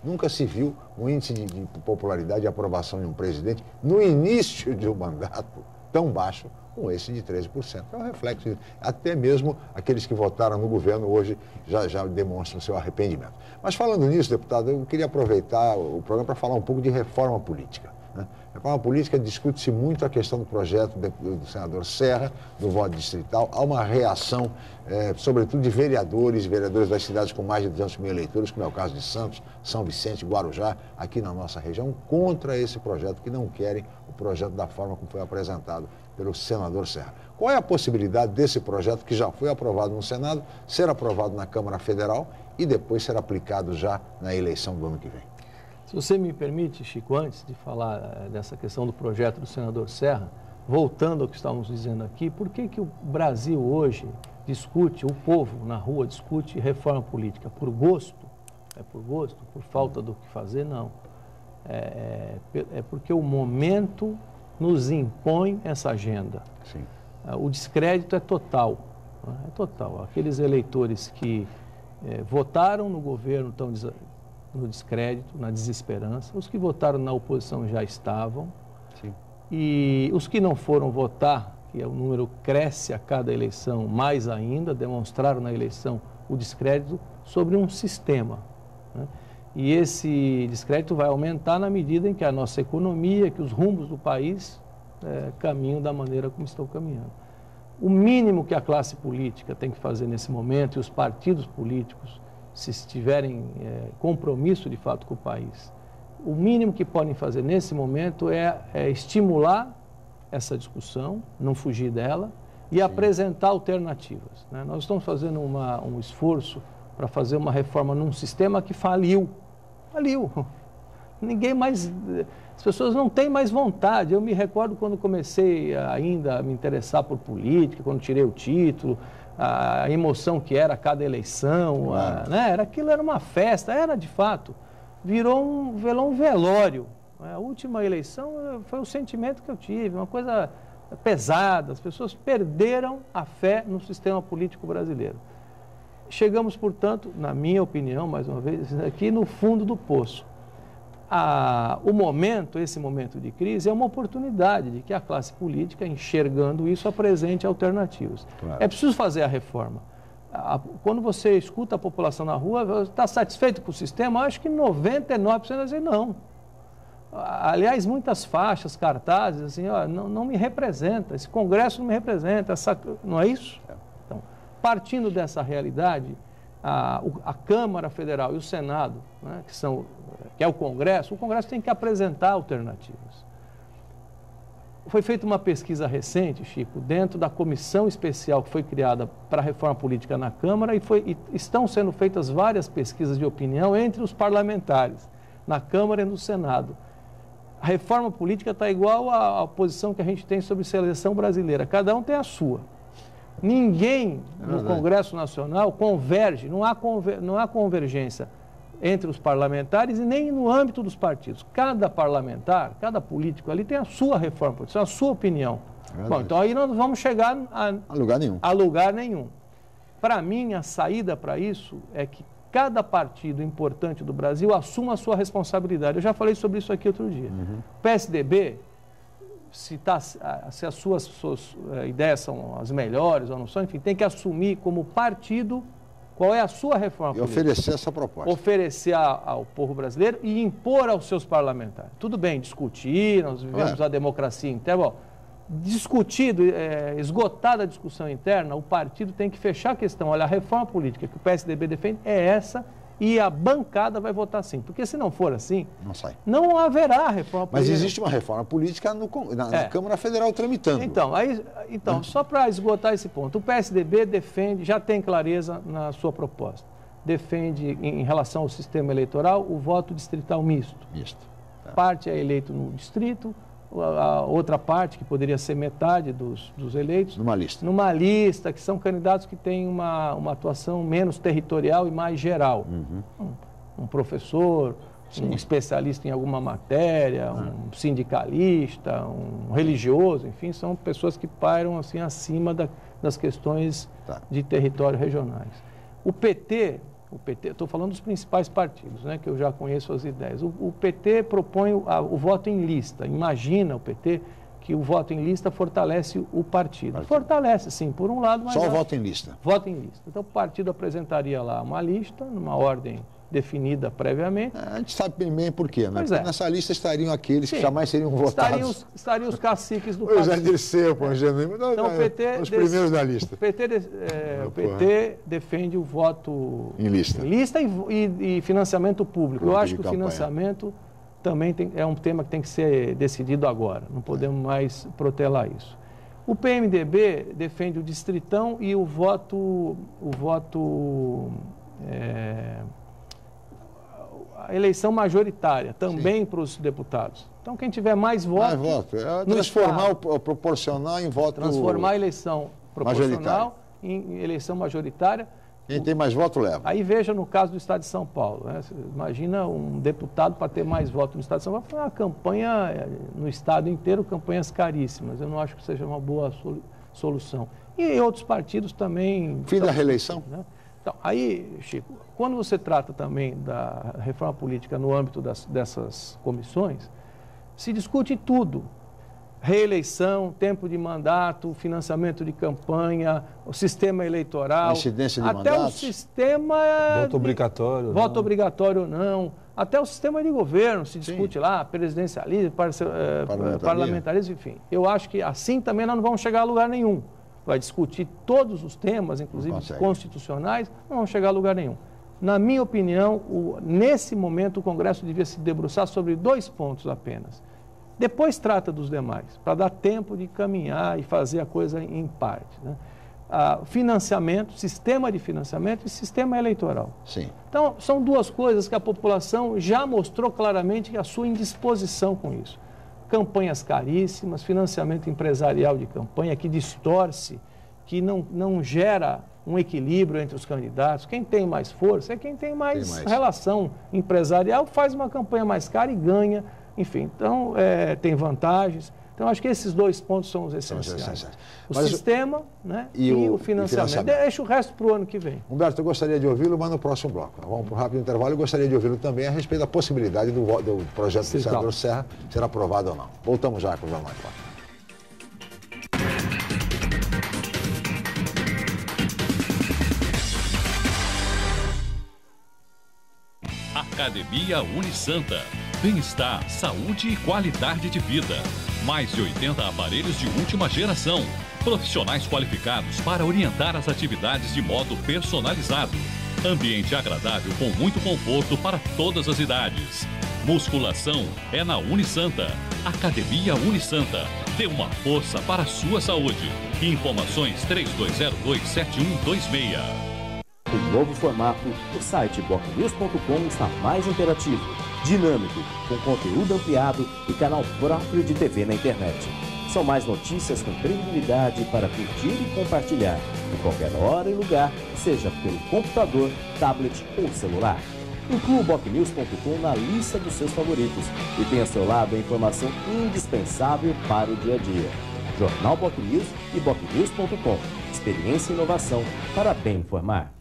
Nunca se viu um índice de popularidade e aprovação de um presidente no início de um mandato tão baixo com esse de 13%. É um reflexo disso. Até mesmo aqueles que votaram no governo hoje já demonstram seu arrependimento. Mas falando nisso, deputado, eu queria aproveitar o programa para falar um pouco de reforma política. Né? Reforma política discute-se muito a questão do projeto do senador Serra, do voto distrital. Há uma reação, sobretudo de vereadores das cidades com mais de 200 mil eleitores, como é o caso de Santos, São Vicente, Guarujá, aqui na nossa região, contra esse projeto, que não querem o projeto da forma como foi apresentado pelo senador Serra. Qual é a possibilidade desse projeto, que já foi aprovado no Senado, ser aprovado na Câmara Federal e depois ser aplicado já na eleição do ano que vem. Se você me permite, Chico, antes de falar dessa questão do projeto do senador Serra, voltando ao que estávamos dizendo aqui, por que o Brasil hoje discute, o povo na rua discute reforma política? Por gosto? É por gosto? Por falta do que fazer? Não. É porque o momento nos impõe essa agenda. Sim. O descrédito é total. É total. Aqueles eleitores que votaram no governo estão no descrédito, na desesperança. Os que votaram na oposição já estavam. Sim. E os que não foram votar, que o número cresce a cada eleição mais ainda, demonstraram na eleição o descrédito sobre um sistema, né? E esse descrédito vai aumentar na medida em que a nossa economia, que os rumos do país caminham da maneira como estão caminhando. O mínimo que a classe política tem que fazer nesse momento, e os partidos políticos, se tiverem compromisso de fato com o país, o mínimo que podem fazer nesse momento é estimular essa discussão, não fugir dela e apresentar alternativas, né? Nós estamos fazendo um esforço para fazer uma reforma num sistema que faliu. Ninguém mais... As pessoas não têm mais vontade. Eu me recordo quando comecei ainda a me interessar por política, quando tirei o título, a emoção que era cada eleição, né? Aquilo era uma festa, era de fato. Virou um velório. A última eleição foi o sentimento que eu tive, uma coisa pesada. As pessoas perderam a fé no sistema político brasileiro. Chegamos, portanto, na minha opinião, mais uma vez, aqui no fundo do poço. Esse momento de crise é uma oportunidade de que a classe política, enxergando isso, apresente alternativas. Claro. É preciso fazer a reforma. Quando você escuta a população na rua, está satisfeito com o sistema? Eu acho que 99% vai dizer não. Aliás, muitas faixas, cartazes, assim, ó, não me representa, esse Congresso não me representa, não é isso? Então, partindo dessa realidade, a Câmara Federal e o Senado, né, que é o Congresso tem que apresentar alternativas. Foi feita uma pesquisa recente, Chico, dentro da comissão especial que foi criada para a reforma política na Câmara e estão sendo feitas várias pesquisas de opinião entre os parlamentares, na Câmara e no Senado. A reforma política está igual à posição que a gente tem sobre seleção brasileira, cada um tem a sua. Ninguém no Congresso Nacional converge, não há convergência entre os parlamentares e nem no âmbito dos partidos. Cada parlamentar, cada político ali tem a sua reforma política, a sua opinião. Bom, então aí nós não vamos chegar a lugar nenhum. Para mim, a saída para isso é que cada partido importante do Brasil assuma a sua responsabilidade. Eu já falei sobre isso aqui outro dia. O PSDB, se as suas ideias são as melhores ou não são, enfim, tem que assumir como partido qual é a sua reforma política. E oferecer essa proposta. Oferecer ao povo brasileiro e impor aos seus parlamentares. Tudo bem, discutir, nós vivemos a democracia interna. Bom, discutido, esgotada a discussão interna, o partido tem que fechar a questão. Olha, a reforma política que o PSDB defende é essa e a bancada vai votar sim. Porque se não for assim, não haverá reforma política. Mas existe uma reforma política na Câmara Federal tramitando. Então, só para esgotar esse ponto, o PSDB defende, já tem clareza na sua proposta, defende em relação ao sistema eleitoral o voto distrital misto. Parte é eleito no distrito, a outra parte, que poderia ser metade dos eleitos, numa lista, que são candidatos que têm uma atuação menos territorial e mais geral. Um professor, um especialista em alguma matéria, um sindicalista, um religioso, enfim, são pessoas que pairam assim, acima das questões de território regionais. O PT, estou falando dos principais partidos, né, que eu já conheço as ideias. O PT propõe o voto em lista. Imagina o PT que o voto em lista fortalece o partido. Fortalece, sim, por um lado, mas... Só o voto em lista. Voto em lista. Então, o partido apresentaria lá uma lista, numa ordem definida previamente. A gente sabe bem por quê, né? Porque nessa lista estariam aqueles que jamais seriam votados. Estariam os caciques do partido. O Zé Dirceu, então, o PT... Os primeiros da lista. O PT defende o voto... Em lista. E financiamento público. Eu acho que o financiamento também é um tema que tem que ser decidido agora. Não podemos mais protelar isso. O PMDB defende o distritão e o voto a eleição majoritária também para os deputados. Então, quem tiver mais votos... Mais votos. Transformar o proporcional em voto... Transformar a eleição proporcional em eleição majoritária. Quem tem mais voto leva. Aí veja no caso do Estado de São Paulo. Né? Você imagina um deputado para ter mais votos no Estado de São Paulo. Foi uma campanha no Estado inteiro, campanhas caríssimas. Eu não acho que seja uma boa solução. E outros partidos também... Fim da reeleição? Né? Então, aí, Chico, quando você trata também da reforma política no âmbito dessas comissões, se discute tudo. Reeleição, tempo de mandato, financiamento de campanha, o sistema eleitoral. Incidência de até mandatos. O sistema... Voto obrigatório. Voto obrigatório ou não. Até o sistema de governo se discute lá, presidencialismo, parlamentarismo, enfim. Eu acho que assim também nós não vamos chegar a lugar nenhum. Vai discutir todos os temas, inclusive constitucionais, não vão chegar a lugar nenhum. Na minha opinião, nesse momento o Congresso devia se debruçar sobre 2 pontos apenas. Depois trata dos demais, para dar tempo de caminhar e fazer a coisa em parte. Né? Financiamento, sistema de financiamento e sistema eleitoral. Sim. Então, são 2 coisas que a população já mostrou claramente a sua indisposição com isso. Campanhas caríssimas, financiamento empresarial de campanha que distorce, que não gera um equilíbrio entre os candidatos. Quem tem mais força é quem tem mais relação empresarial, faz uma campanha mais cara e ganha. Enfim, então tem vantagens. Então, acho que esses 2 pontos são os essenciais. O sistema, né, e o financiamento. Deixa o resto para o ano que vem. Humberto, eu gostaria de ouvi-lo, mas no próximo bloco. Vamos para um rápido intervalo. Eu gostaria de ouvi-lo também a respeito da possibilidade do projeto do senador Serra ser aprovado ou não. Voltamos já com o Jornal em Foque. Academia Unisanta. Bem-estar, saúde e qualidade de vida. Mais de 80 aparelhos de última geração. Profissionais qualificados para orientar as atividades de modo personalizado. Ambiente agradável com muito conforto para todas as idades. Musculação é na Unisanta. Academia Unisanta. Dê uma força para a sua saúde. Informações 3202-7126. O novo formato do site bocnews.com está mais interativo, dinâmico, com conteúdo ampliado e canal próprio de TV na internet. São mais notícias com credibilidade para curtir e compartilhar, em qualquer hora e lugar, seja pelo computador, tablet ou celular. Inclua o bocnews.com na lista dos seus favoritos e tenha ao seu lado a informação indispensável para o dia a dia. Jornal Bocnews e bocnews.com. Experiência e inovação para bem informar.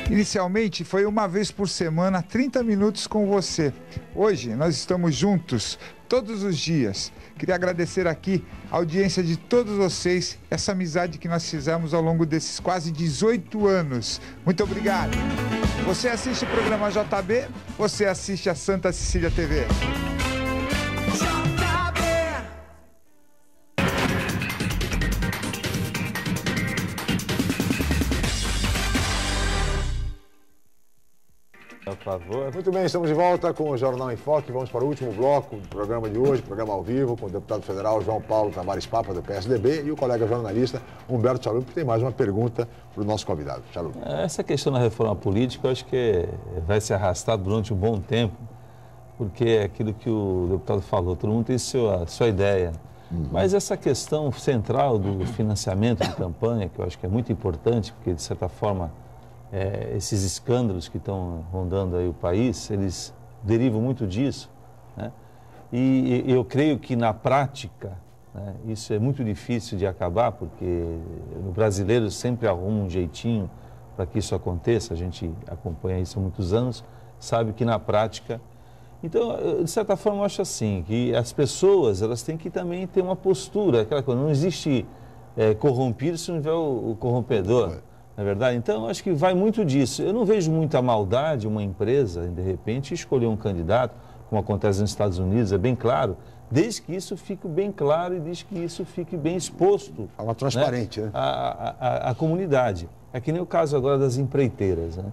Inicialmente foi uma vez por semana, 30 minutos com você. Hoje nós estamos juntos todos os dias. Queria agradecer aqui a audiência de todos vocês, essa amizade que nós fizemos ao longo desses quase 18 anos. Muito obrigado. Você assiste o programa JB, você assiste a Santa Cecília TV. Por favor. Muito bem, estamos de volta com o Jornal em Foque. Vamos para o último bloco do programa de hoje, programa ao vivo, com o deputado federal João Paulo Tavares Papa, do PSDB, e o colega jornalista Humberto Chalup, que tem mais uma pergunta para o nosso convidado. Chalup. Essa questão da reforma política, eu acho que vai se arrastar durante um bom tempo, porque é aquilo que o deputado falou, todo mundo tem a sua ideia. Mas essa questão central do financiamento de campanha, que eu acho que é muito importante, porque, de certa forma, esses escândalos que estão rondando aí o país, eles derivam muito disso, né? E eu creio que na prática, né, isso é muito difícil de acabar, porque o brasileiro sempre arruma um jeitinho para que isso aconteça, a gente acompanha isso há muitos anos, sabe que na prática... Então, de certa forma, eu acho assim, que as pessoas, elas têm que também ter uma postura, aquela coisa, não existe corrompido se não tiver o corrompedor. Não é verdade? Então, eu acho que vai muito disso. Eu não vejo muita maldade uma empresa, de repente, escolher um candidato, como acontece nos Estados Unidos, é bem claro, desde que isso fique bem claro e desde que isso fique bem exposto. Fala transparente, né? À comunidade. É que nem o caso agora das empreiteiras, né?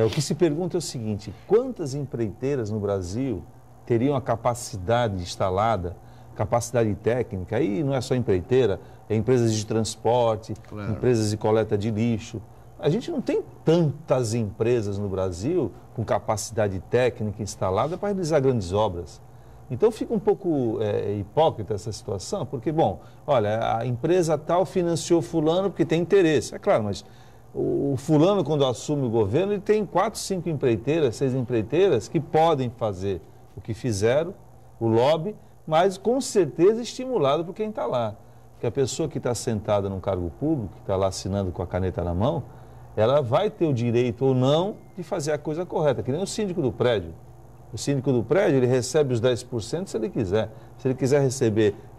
O que se pergunta é o seguinte, quantas empreiteiras no Brasil teriam a capacidade instalada, capacidade técnica, aí não é só empreiteira, é empresas de transporte, empresas de coleta de lixo. A gente não tem tantas empresas no Brasil com capacidade técnica instalada para realizar grandes obras. Então fica um pouco hipócrita essa situação, porque, bom, olha, a empresa tal financiou fulano porque tem interesse. É claro, mas o fulano, quando assume o governo, ele tem 4, 5 empreiteiras, 6 empreiteiras que podem fazer o que fizeram, o lobby, mas com certeza estimulado por quem está lá. Porque a pessoa que está sentada num cargo público, que está lá assinando com a caneta na mão, ela vai ter o direito ou não de fazer a coisa correta, que nem o síndico do prédio. O síndico do prédio, ele recebe os 10% se ele quiser. Se ele quiser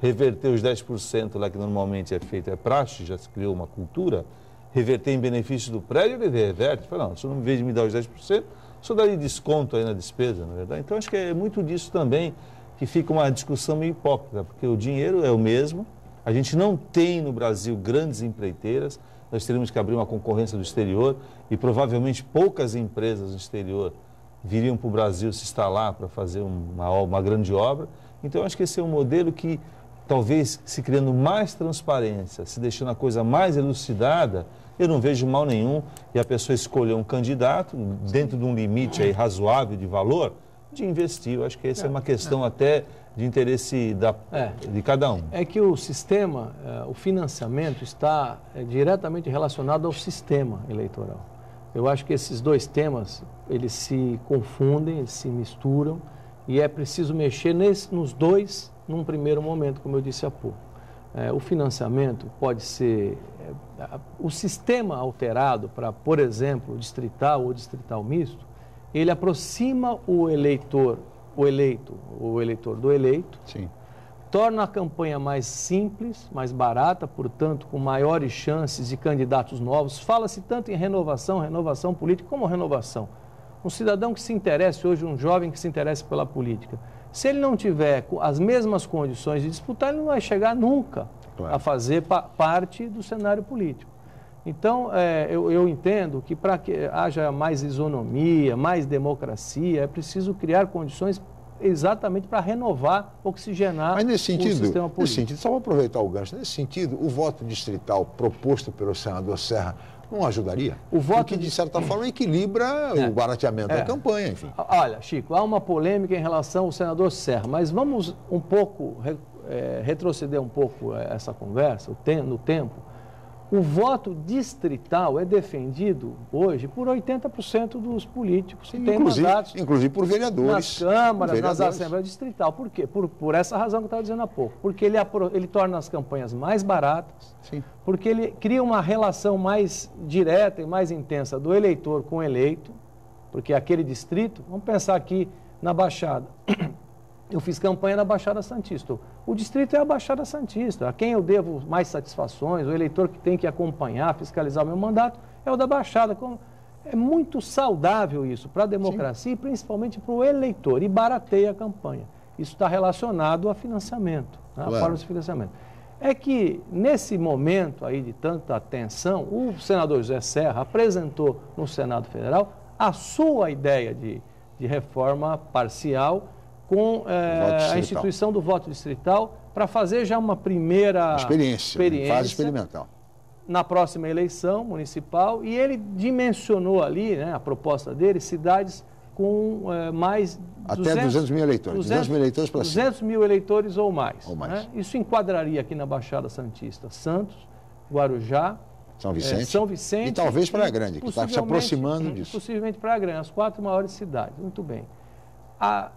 reverter os 10% lá que normalmente é feito, é praxe, já se criou uma cultura, reverter em benefício do prédio, ele reverte. Fala, não, se não, em vez de me dar os 10%, o senhor daria desconto aí na despesa, na verdade. Então, acho que é muito disso também que fica uma discussão meio hipócrita, porque o dinheiro é o mesmo, a gente não tem no Brasil grandes empreiteiras, nós teríamos que abrir uma concorrência do exterior e provavelmente poucas empresas no exterior viriam para o Brasil se instalar para fazer uma grande obra. Então, acho que esse é um modelo que, talvez, se criando mais transparência, se deixando a coisa mais elucidada, eu não vejo mal nenhum e a pessoa escolher um candidato dentro de um limite aí razoável de valor, de investir. Eu acho que essa é uma questão até de interesse de cada um. É que o sistema, o financiamento está diretamente relacionado ao sistema eleitoral. Eu acho que esses dois temas, eles se confundem, eles se misturam e é preciso mexer nos dois num primeiro momento, como eu disse há pouco. O financiamento pode ser... o sistema alterado para, por exemplo, distrital ou distrital misto, ele aproxima o eleitor do eleito, sim, torna a campanha mais simples, mais barata, portanto, com maiores chances de candidatos novos. Fala-se tanto em renovação política, como renovação. Um cidadão que se interesse hoje, um jovem que se interesse pela política, se ele não tiver as mesmas condições de disputar, ele não vai chegar nunca a fazer parte do cenário político. Então, eu entendo que para que haja mais isonomia, mais democracia, é preciso criar condições exatamente para renovar, oxigenar o sistema político. Nesse sentido, só vou aproveitar o gancho, nesse sentido, o voto distrital proposto pelo senador Serra não ajudaria? Porque, de certa forma, equilibra o barateamento da campanha, enfim. Olha, Chico, há uma polêmica em relação ao senador Serra, mas vamos um pouco, retroceder um pouco essa conversa, no tempo. O voto distrital é defendido hoje por 80% dos políticos que têm mandatos. Inclusive por vereadores. Nas câmaras, nas assembleias distrital. Por quê? Por essa razão que eu estava dizendo há pouco. Porque ele torna as campanhas mais baratas, sim, porque ele cria uma relação mais direta e mais intensa do eleitor com o eleito, porque aquele distrito, vamos pensar aqui na Baixada. Eu fiz campanha na Baixada Santista. O distrito é a Baixada Santista. A quem eu devo mais satisfações, o eleitor que tem que acompanhar, fiscalizar o meu mandato, é o da Baixada. É muito saudável isso para a democracia, sim, e principalmente para o eleitor, e barateia a campanha. Isso está relacionado a financiamento, a forma de financiamento. É que, nesse momento aí de tanta tensão, o senador José Serra apresentou no Senado Federal a sua ideia de reforma parcial, com a instituição do voto distrital, para fazer já uma primeira experiência, fase experimental, na próxima eleição municipal, e ele dimensionou ali, né, a proposta dele, cidades com mais... Até 200 mil eleitores, 200 mil eleitores para cima. 200 mil eleitores ou mais. Né? Isso enquadraria aqui na Baixada Santista Santos, Guarujá, São Vicente e talvez Praia Grande, que está se aproximando disso. Possivelmente Praia Grande, as 4 maiores cidades. Muito bem.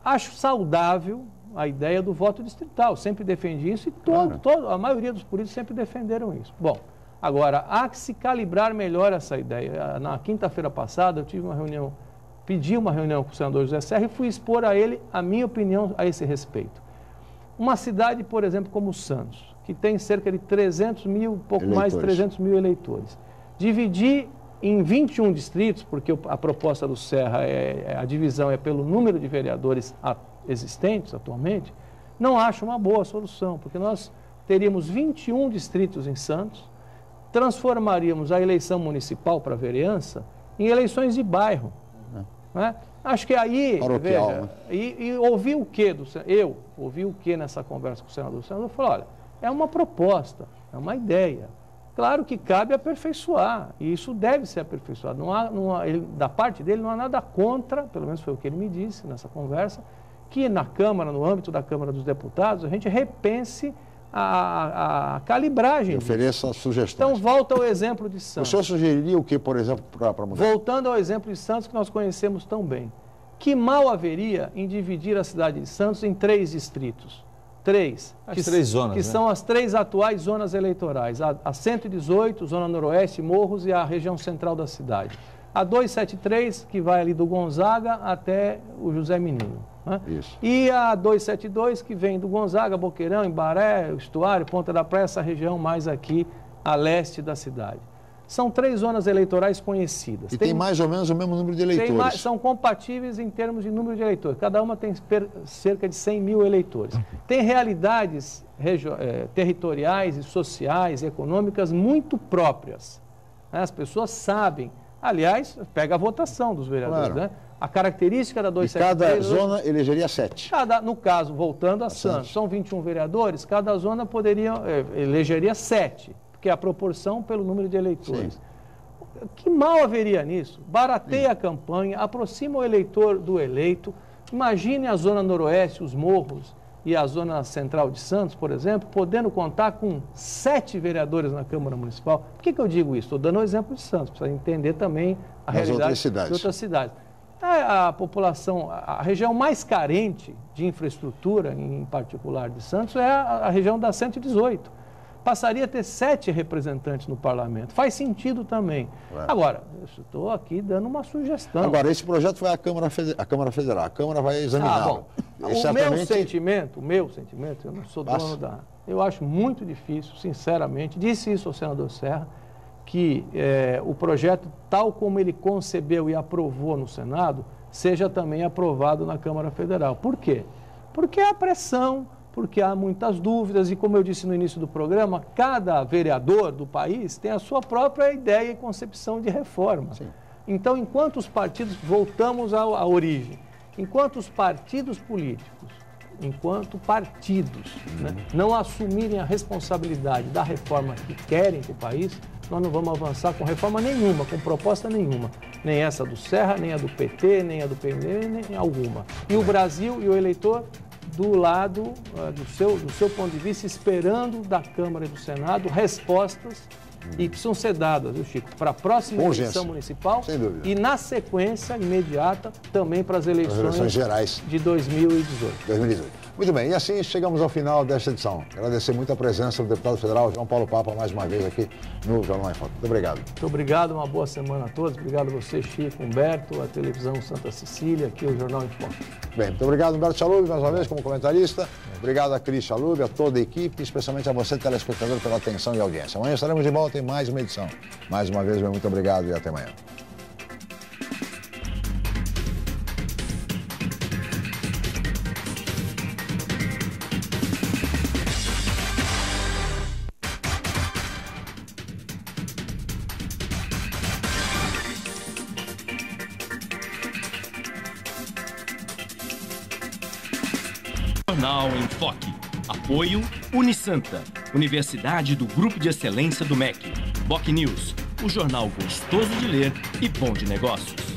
Acho saudável a ideia do voto distrital, sempre defendi isso e a maioria dos políticos sempre defenderam isso. Bom, agora, há que se calibrar melhor essa ideia. Na quinta-feira passada, eu tive uma reunião, pedi uma reunião com o senador José Serra e fui expor a ele a minha opinião a esse respeito. Uma cidade, por exemplo, como Santos, que tem cerca de 300 mil, pouco mais de 300 mil eleitores, dividir em 21 distritos, porque a proposta do Serra, a divisão é pelo número de vereadores existentes atualmente, não acho uma boa solução, porque nós teríamos 21 distritos em Santos, transformaríamos a eleição municipal para a vereança em eleições de bairro. Né? Acho que aí, paroquial, veja, né? e ouvi o quê? Eu ouvi o quê nessa conversa com o senador? O senador falou, olha, é uma proposta, é uma ideia. Claro que cabe aperfeiçoar, e isso deve ser aperfeiçoado. Da parte dele não há nada contra, pelo menos foi o que ele me disse nessa conversa, que na Câmara, no âmbito da Câmara dos Deputados, a gente repense a calibragem. Ofereça sugestões. Então, volta ao exemplo de Santos. O senhor sugeriria o que, por exemplo, para mudar? Voltando ao exemplo de Santos, que nós conhecemos tão bem. Que mal haveria em dividir a cidade de Santos em 3 distritos? 3. As 3 zonas, que são as 3 atuais zonas eleitorais. A 118, Zona Noroeste, Morros e a região central da cidade. A 273, que vai ali do Gonzaga até o José Menino. Né? Isso. E a 272, que vem do Gonzaga, Boqueirão, Embaré, Estuário, Ponta da Praia, essa região mais aqui a leste da cidade. São 3 zonas eleitorais conhecidas. E tem mais ou menos o mesmo número de eleitores. São compatíveis em termos de número de eleitores. Cada uma tem cerca de 100 mil eleitores. Tem realidades territoriais e sociais, econômicas muito próprias. As pessoas sabem. Aliás, pega a votação dos vereadores, claro. Né? A característica da 273... E cada zona elegeria 7. No caso, voltando a Santos, são 21 vereadores, cada zona elegeria 7, porque é a proporção pelo número de eleitores. Sim. Que mal haveria nisso? Barateia a campanha, aproxima o eleitor do eleito. Imagine a Zona Noroeste, os Morros e a Zona Central de Santos, por exemplo, podendo contar com 7 vereadores na Câmara Municipal. Por que eu digo isso? Estou dando o exemplo de Santos, para entender também a realidade de outras cidades. A população, a região mais carente de infraestrutura, em particular de Santos, é a região da 118. Passaria a ter 7 representantes no parlamento. Faz sentido também. Agora, eu estou aqui dando uma sugestão. Agora, esse projeto vai à Câmara Federal. A Câmara vai examiná-lo. O meu sentimento, eu não sou dono da... Eu acho muito difícil, sinceramente, disse isso ao senador Serra, que o projeto, tal como ele concebeu e aprovou no Senado, seja também aprovado na Câmara Federal. Por quê? Porque há pressão, porque há muitas dúvidas e, como eu disse no início do programa, cada vereador do país tem a sua própria ideia e concepção de reforma. Sim. Então, enquanto os partidos, voltamos à origem, enquanto os partidos políticos, né, não assumirem a responsabilidade da reforma que querem para o país, nós não vamos avançar com reforma nenhuma, com proposta nenhuma. Nem essa do Serra, nem a do PT, nem a do PMDB, nem alguma. E o Brasil e o eleitor do lado, do seu ponto de vista, esperando da Câmara e do Senado respostas e precisam ser dadas, viu, Chico, para a próxima eleição municipal e, na sequência imediata, também para as eleições gerais de 2018. Muito bem, e assim chegamos ao final desta edição. Agradecer muito a presença do deputado federal João Paulo Papa, mais uma vez aqui no Jornal em Foco. Muito obrigado. Muito obrigado, uma boa semana a todos. Obrigado a você, Chico, Humberto, a televisão Santa Cecília, aqui o Jornal em Foco. Bem, muito obrigado, Humberto Chalub, mais uma vez como comentarista. Obrigado a Cris Chalub, a toda a equipe, especialmente a você, telespectador, pela atenção e audiência. Amanhã estaremos de volta em mais uma edição. Mais uma vez, muito obrigado e até amanhã. Jornal em Foque. Apoio Unisanta, Universidade do Grupo de Excelência do MEC. Boc News, o jornal gostoso de ler e bom de negócios.